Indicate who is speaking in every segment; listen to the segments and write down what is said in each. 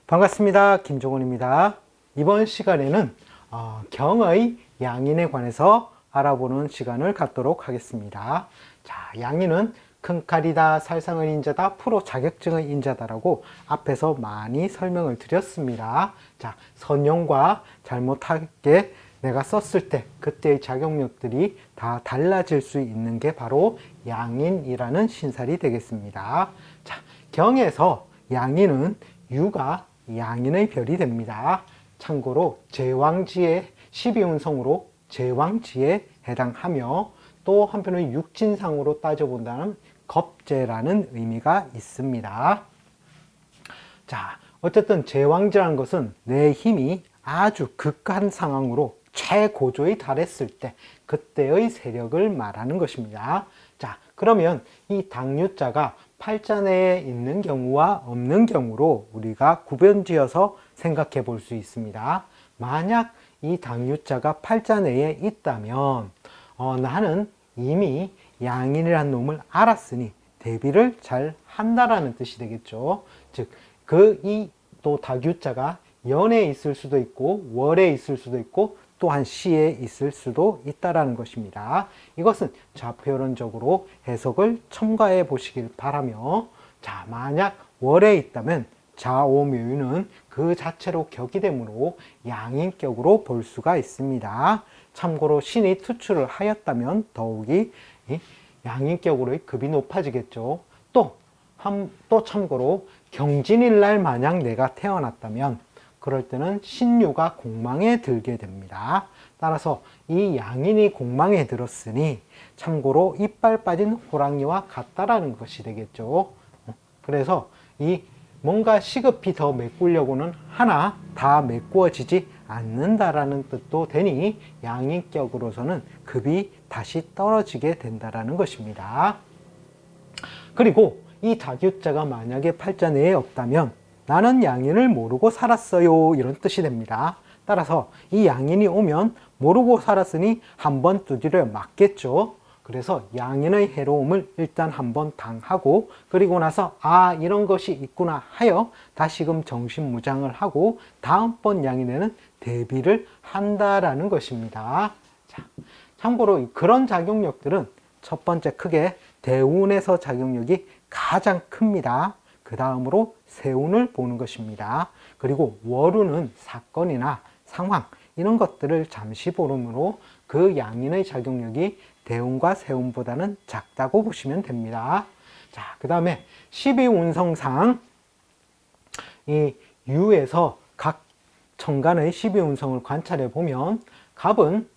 Speaker 1: 반갑습니다. 김종훈입니다. 이번 시간에는 경의 양인에 관해서 알아보는 시간을 갖도록 하겠습니다. 자, 양인은 큰 칼이다, 살상의 인자다, 프로 자격증의 인자다라고 앞에서 많이 설명을 드렸습니다. 자, 선용과 잘못하게 내가 썼을 때 그때의 작용력들이 다 달라질 수 있는 게 바로 양인이라는 신살이 되겠습니다. 자, 경에서 양인은 유가 양인의 별이 됩니다. 참고로 제왕지의 12운성으로 제왕지에 해당하며 또 한편으로 육진상으로 따져본다면 겁재라는 의미가 있습니다. 자, 어쨌든 제왕지라는 것은 내 힘이 아주 극한 상황으로 최고조에 달했을 때 그때의 세력을 말하는 것입니다. 자, 그러면 이 당유자가 팔자 내에 있는 경우와 없는 경우로 우리가 구별지어서 생각해 볼 수 있습니다. 만약 이 당유자가 팔자 내에 있다면 나는 이미 양인이라는 놈을 알았으니 대비를 잘 한다라는 뜻이 되겠죠. 즉, 또 다유자가 연에 있을 수도 있고 월에 있을 수도 있고 또한 시에 있을 수도 있다라는 것입니다. 이것은 좌표론적으로 해석을 첨가해 보시길 바라며, 자, 만약 월에 있다면 자오묘유는 그 자체로 격이 되므로 양인격으로 볼 수가 있습니다. 참고로 신이 투출을 하였다면 더욱이 양인격으로의 급이 높아지겠죠. 또 참고로 경진일날 만약 내가 태어났다면 그럴 때는 신유가 공망에 들게 됩니다. 따라서 이 양인이 공망에 들었으니 참고로 이빨 빠진 호랑이와 같다라는 것이 되겠죠. 그래서 이 뭔가 시급히 더 메꾸려고는 하나 다 메꾸어지지 않는다라는 뜻도 되니 양인격으로서는 급이 다시 떨어지게 된다라는 것입니다. 그리고 이 다규자가 만약에 팔자 내에 없다면 나는 양인을 모르고 살았어요, 이런 뜻이 됩니다. 따라서 이 양인이 오면 모르고 살았으니 한번 두드려 맞겠죠. 그래서 양인의 해로움을 일단 한번 당하고 그리고 나서 이런 것이 있구나 하여 다시금 정신무장을 하고 다음번 양인에는 대비를 한다라는 것입니다. 자, 참고로 그런 작용력들은 첫 번째 크게 대운에서 작용력이 가장 큽니다. 그 다음으로 세운을 보는 것입니다. 그리고 월운은 사건이나 상황 이런 것들을 잠시 보름으로 그 양인의 작용력이 대운과 세운보다는 작다고 보시면 됩니다. 자, 그 다음에 12운성상 이 유에서 각 천간의 12운성을 관찰해 보면 갑은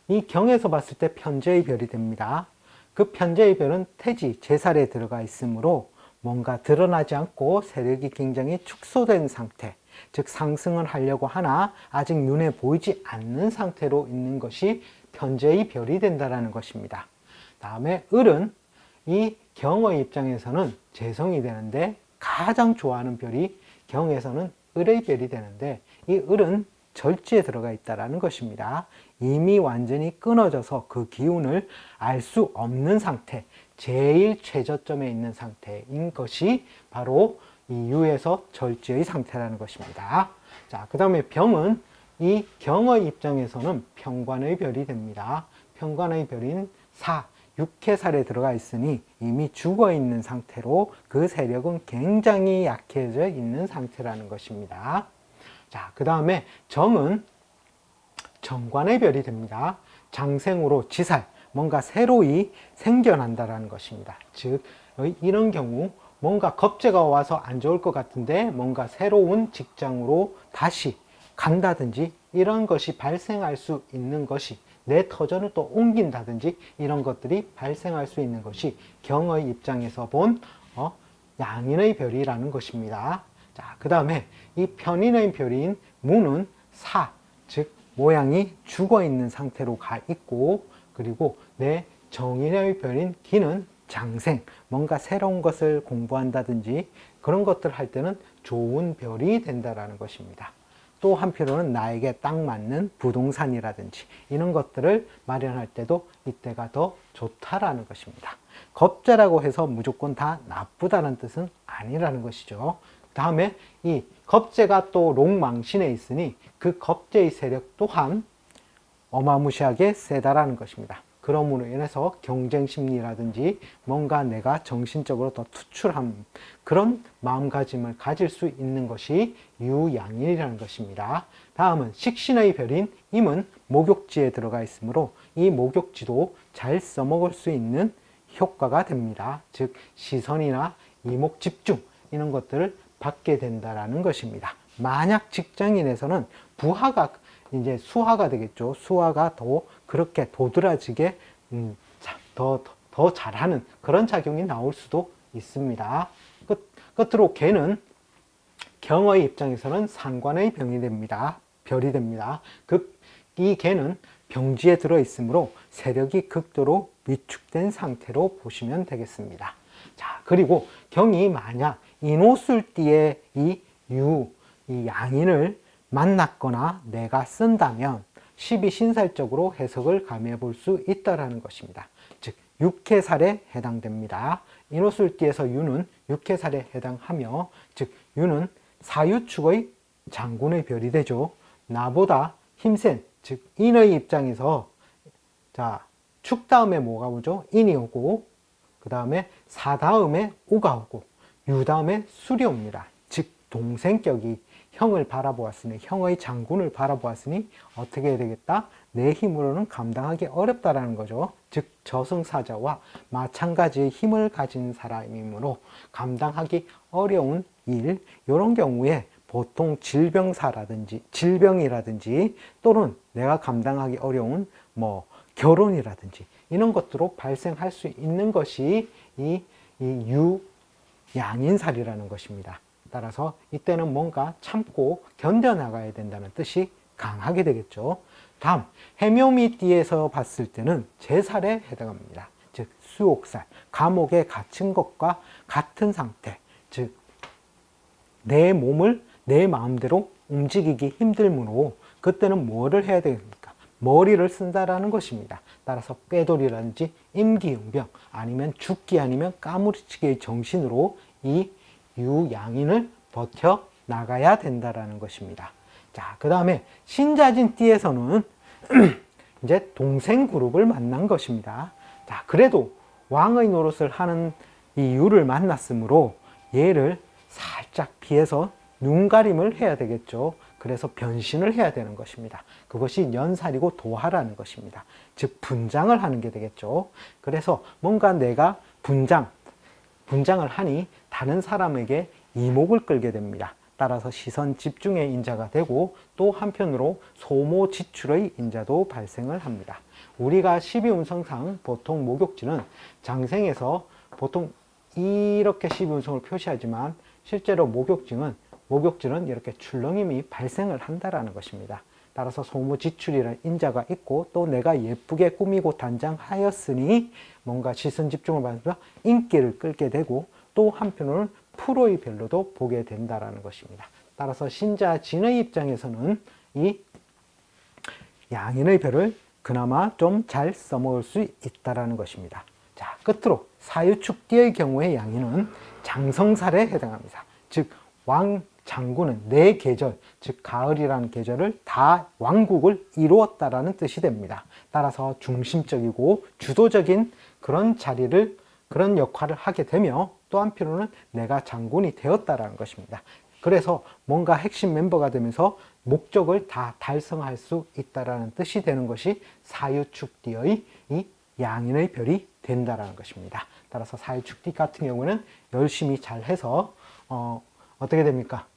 Speaker 1: 이 경에서 봤을 때 편재의 별이 됩니다. 그 편재의 별은 태지, 제살에 들어가 있으므로 뭔가 드러나지 않고 세력이 굉장히 축소된 상태, 즉 상승을 하려고 하나 아직 눈에 보이지 않는 상태로 있는 것이 편재의 별이 된다는 것입니다. 다음에 을은 이 경의 입장에서는 재성이 되는데 가장 좋아하는 별이 경에서는 을의 별이 되는데 이 을은 절지에 들어가 있다는 것입니다. 이미 완전히 끊어져서 그 기운을 알 수 없는 상태, 제일 최저점에 있는 상태인 것이 바로 이 유에서 절지의 상태라는 것입니다. 자, 그 다음에 병은 이 경의 입장에서는 평관의 별이 됩니다. 평관의 별인 육해살에 들어가 있으니 이미 죽어 있는 상태로 그 세력은 굉장히 약해져 있는 상태라는 것입니다. 자, 그 다음에 정은 정관의 별이 됩니다. 장생으로 지살, 뭔가 새로이 생겨난다라는 것입니다. 즉, 이런 경우 뭔가 겁재가 와서 안 좋을 것 같은데 뭔가 새로운 직장으로 다시 간다든지 이런 것이 발생할 수 있는 것이 내 터전을 또 옮긴다든지 이런 것들이 발생할 수 있는 것이 경의 입장에서 본 양인의 별이라는 것입니다. 자, 그 다음에 이 편인의 별인 무는 즉 모양이 죽어 있는 상태로 가 있고 그리고 내 정인의 별인 기는 장생, 뭔가 새로운 것을 공부한다든지 그런 것들 할 때는 좋은 별이 된다라는 것입니다. 또 한편으로는 나에게 딱 맞는 부동산이라든지 이런 것들을 마련할 때도 이때가 더 좋다라는 것입니다. 겁재라고 해서 무조건 다 나쁘다는 뜻은 아니라는 것이죠. 다음에 이 겁재가 또 롱망신에 있으니 그 겁재의 세력 또한 어마무시하게 세다라는 것입니다. 그러므로 인해서 경쟁 심리라든지 뭔가 내가 정신적으로 더 투출한 그런 마음가짐을 가질 수 있는 것이 유양인이라는 것입니다. 다음은 식신의 별인 임은 목욕지에 들어가 있으므로 이 목욕지도 잘 써먹을 수 있는 효과가 됩니다. 즉 시선이나 이목 집중 이런 것들을 받게 된다라는 것입니다. 만약 직장인에서는 부하가 이제 수하가 되겠죠. 수하가 더 그렇게 도드라지게 더 잘하는 그런 작용이 나올 수도 있습니다. 끝으로 개는 경의 입장에서는 상관의 병이 됩니다. 별이 됩니다. 이 개는 병지에 들어 있으므로 세력이 극도로 위축된 상태로 보시면 되겠습니다. 자, 그리고 경이 만약 인호술띠에 이 양인을 만났거나 내가 쓴다면 12신살적으로 해석을 가미해 볼 수 있다는 것입니다. 즉 육해살에 해당됩니다. 인호술띠에서 유는 육해살에 해당하며 즉 유는 사유축의 장군의 별이 되죠. 나보다 힘센 즉 인의 입장에서 자, 축 다음에 뭐가 오죠? 인이 오고 그 다음에 사 다음에 우가 오고 유 다음에 술이 옵니다. 즉 동생격이 형을 바라보았으니 형의 장군을 바라보았으니 어떻게 해야 되겠다? 내 힘으로는 감당하기 어렵다라는 거죠. 즉 저승사자와 마찬가지의 힘을 가진 사람이므로 감당하기 어려운 일 이런 경우에 보통 질병이라든지 또는 내가 감당하기 어려운 뭐 결혼이라든지 이런 것들로 발생할 수 있는 것이 이 유양인살이라는 것입니다. 따라서 이때는 뭔가 참고 견뎌나가야 된다는 뜻이 강하게 되겠죠. 다음 해묘미띠에서 봤을 때는 제살에 해당합니다. 즉 수옥살, 감옥에 갇힌 것과 같은 상태, 즉 내 몸을 내 마음대로 움직이기 힘들므로 그때는 뭐를 해야 됩니까? 머리를 쓴다라는 것입니다. 따라서 꾀돌이라든지 임기응병 아니면 죽기 아니면 까무리치기의 정신으로 이 유양인을 버텨 나가야 된다라는 것입니다. 자, 그 다음에 신자진띠에서는 이제 동생 그룹을 만난 것입니다. 자, 그래도 왕의 노릇을 하는 이 유를 만났으므로 얘를 살짝 피해서 눈가림을 해야 되겠죠. 그래서 변신을 해야 되는 것입니다. 그것이 연살이고 도하라는 것입니다. 즉 분장을 하는 게 되겠죠. 그래서 뭔가 내가 분장을 하니 다른 사람에게 이목을 끌게 됩니다. 따라서 시선 집중의 인자가 되고 또 한편으로 소모 지출의 인자도 발생을 합니다. 우리가 12운성상 보통 목욕지는 장생에서 보통 이렇게 12운성을 표시하지만 실제로 목욕지는 이렇게 출렁임이 발생을 한다라는 것입니다. 따라서 소모 지출이라는 인자가 있고 또 내가 예쁘게 꾸미고 단장하였으니 뭔가 시선 집중을 받으면서 인기를 끌게 되고 또 한편으로는 프로의 별로도 보게 된다라는 것입니다. 따라서 신자진의 입장에서는 이 양인의 별을 그나마 좀 잘 써먹을 수 있다라는 것입니다. 자, 끝으로 사유축띠의 경우에 양인은 장성살에 해당합니다. 즉 왕 장군은 내 계절, 즉 가을이라는 계절을 다 왕국을 이루었다라는 뜻이 됩니다. 따라서 중심적이고 주도적인 그런 그런 역할을 하게 되며 또 한편으로는 내가 장군이 되었다라는 것입니다. 그래서 뭔가 핵심 멤버가 되면서 목적을 다 달성할 수 있다라는 뜻이 되는 것이 사유축띠의 이 양인의 별이 된다라는 것입니다. 따라서 사유축띠 같은 경우는 열심히 잘 해서 어떻게 됩니까?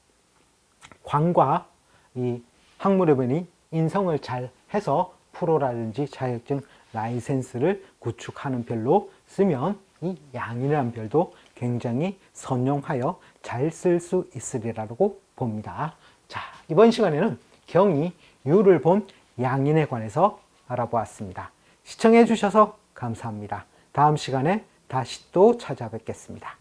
Speaker 1: 관과 이 학무레변이 인성을 잘 해서 프로라든지 자격증 라이센스를 구축하는 별로 쓰면 이 양인이라는 별도 굉장히 선용하여 잘 쓸 수 있으리라고 봅니다. 자, 이번 시간에는 경이 유를 본 양인에 관해서 알아보았습니다. 시청해 주셔서 감사합니다. 다음 시간에 다시 또 찾아뵙겠습니다.